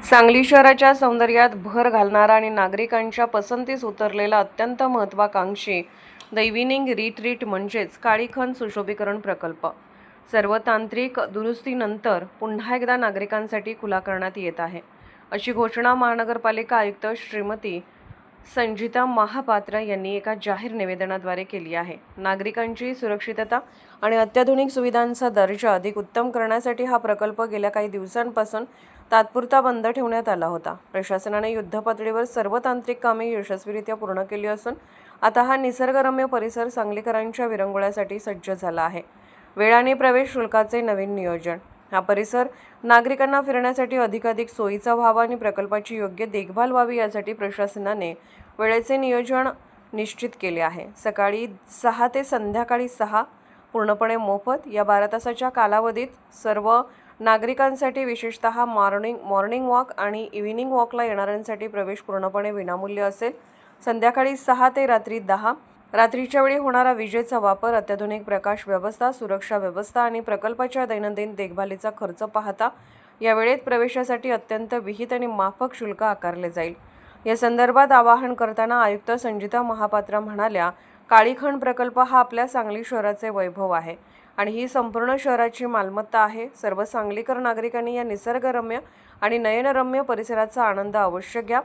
सांगली शहराच्या सौंदर्यात भर घालणारा आणि नागरिकांच्या पसंतीस उतरलेला अत्यंत महत्त्वाकांक्षी द इव्हिनिंग रिट्रीट म्हणजेच काळीखण सुशोभीकरण प्रकल्प सर्व तांत्रिक दुरुस्तीनंतर पुन्हा एकदा नागरिकांसाठी खुला करण्यात येत आहे, अशी घोषणा महानगरपालिका आयुक्त श्रीमती संजिता महापात्र यांनी एका जाहीर निवेदनाद्वारे केली आहे। नागरिकांची सुरक्षितता आणि अत्याधुनिक सुविधांचा दर्जा अधिक उत्तम करण्यासाठी हा प्रकल्प गेल्या काही दिवसांपासून तात्पुरता बंद ठेवण्यात आला होता। प्रशासनाने युद्धपातळीवर सर्व तांत्रिक कामे यशस्वीरित्या पूर्ण केली असून आता हा निसर्गरम्य परिसर सांगलीकरांच्या विरंगुळ्यासाठी सज्ज झाला आहे। वेळ आणि प्रवेश शुल्काचे नवीन नियोजन, हा परिसर नागरिकांना फिरण्यासाठी अधिकाधिक सोयीचा व्हावा आणि प्रकल्पाची योग्य देखभाल व्हावी यासाठी प्रशासनाने वेळेचे नियोजन निश्चित केले आहे। सकाळी 6 ते संध्याकाळी 6 पूर्णपणे मोफत या 12 तासाच्या कालावधीत सर्व नागरिकांसाठी विशेषतः मॉर्निंग वॉक आणि इव्हिनिंग वॉकला येणाऱ्यांसाठी प्रवेश पूर्णपणे विनामूल्य असेल। संध्याकाळी 6 ते रात्री 10 रात्रीच्या वेळी होणारा विजेचा वापर, अत्याधुनिक प्रकाश व्यवस्था, सुरक्षा व्यवस्था आणि प्रकल्पाच्या दैनंदिन देखभालीचा खर्च पाहता या वेळेत प्रवेशासाठी अत्यंत विहित आणि माफक शुल्क आकारले जाईल। या संदर्भात आवाहन करताना आयुक्त संजिता महापात्र म्हणाल्या, काळीखण प्रकल्प हा आपल्या सांगली शहराचे वैभव आहे आणि ही संपूर्ण शहराची मालमत्ता आहे। सर्व सांगलीकर नागरिकांनी या निसर्गरम्य आणि नयनरम्य परिसराचा आनंद अवश्य घ्या,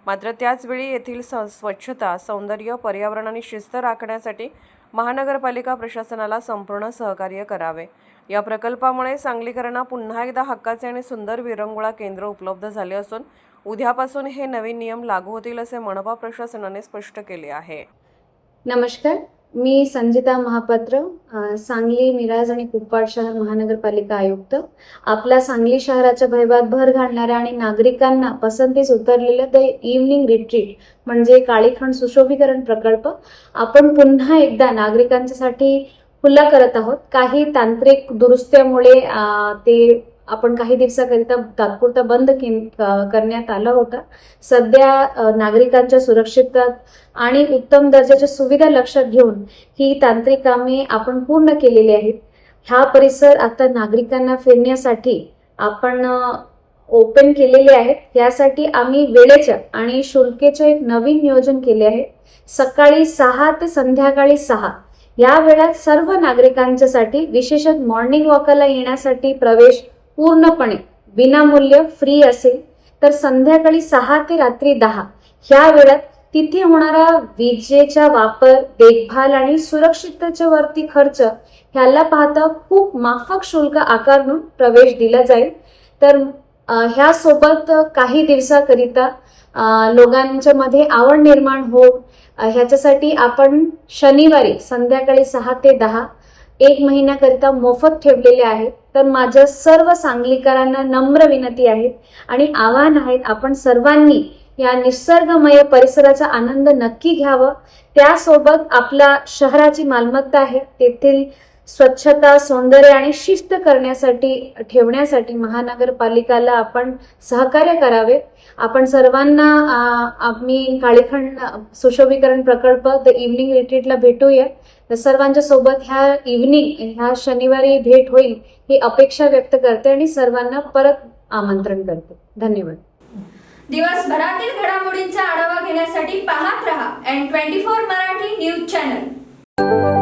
मात्र त्याचवेळी येथील स्वच्छता, सौंदर्य, पर्यावरण आणि शिस्त राखण्यासाठी महानगरपालिका प्रशासनाला संपूर्ण सहकार्य करावे। या प्रकल्पामुळे सांगलीकरांना पुन्हा एकदा हक्काचे आणि सुंदर विरंगुळा केंद्र उपलब्ध झाले असून उद्यापासून हे नवीन नियम लागू होतील असे मनपा प्रशासनाने स्पष्ट केले आहे। नमस्कार, मी संजिता महापात्र, सांगली, मिराज आणि कुपवाड शहर महानगरपालिका आयुक्त। आपल्या सांगली शहराच्या वैभवात भर घालणाऱ्या आणि नागरिकांना पसंतीस उतरलेलं द इव्हिनिंग रिट्रीट म्हणजे काळीखण सुशोभीकरण प्रकल्प आपण पुन्हा एकदा नागरिकांसाठी खुला करत आहोत। काही तांत्रिक दुरुस्त्यामुळे ते आपण काही दिवसाकरिता तात्पुरता बंद करण्यात आला होता। सध्या नागरिकांच्या सुरक्षितता आणि उत्तम दर्जाच्या सुविधा लक्षात घेऊन ही तांत्रिक कामे आपण पूर्ण केलेली आहेत। हा परिसर आता नागरिकांना फिरण्यासाठी आपण ओपन केलेले आहेत। यासाठी आम्ही वेळेच्या आणि शुल्काचे एक नवीन नियोजन केले आहे। सकाळी 6 ते संध्याकाळी 6 या वेळात सर्व नागरिकांच्यासाठी, विशेषतः मॉर्निंग वॉकला येण्यासाठी प्रवेश पूर्णपणे विनामूल्य फ्री असेल। तर संध्याकाळी 6 ते रात्री 10 ह्या वेळात तिथे होणारा विजेचा वापर, देखभाल आणि सुरक्षिततेच्या वरती खर्च ह्याला पाहता खूप माफक शुल्क आकारून प्रवेश दिला जाईल। तर ह्या सोबत काही दिवसाकरिता लोकांच्या मध्ये आवड निर्माण हो ह्याच्यासाठी आपण शनिवारी संध्याकाळी 6 ते 10 1 महिन्याकरिता मोफत ठेवलेले आहेत। तर माझ्या सर्व सांगलीकरांना नम्र विनंती आहे आणि आवाहन आहे, आपण सर्वांनी या निसर्गमय परिसराचा आनंद नक्की घ्यावा। त्यासोबत आपल्या शहराची मालमत्ता आहे, तेथील स्वच्छता, सौंदर्य आणि शिस्त ठेवण्यासाठी महानगरपालिकाला आपण सहकार्य करावे। आपण सर्वांना आम्ही काळीखण सुशोभीकरण प्रकल्प द इव्हिनिंग रिट्रीटला भेटूया। तर सर्वांच्या सोबत ह्या शनिवारी भेट होईल ही अपेक्षा व्यक्त करते आणि सर्वांना परत आमंत्रण करते। धन्यवाद। दिवसभरातील घडामोडींचा आढावा घेण्यासाठी पाहत रहा N24 मराठी न्यूज चॅनल।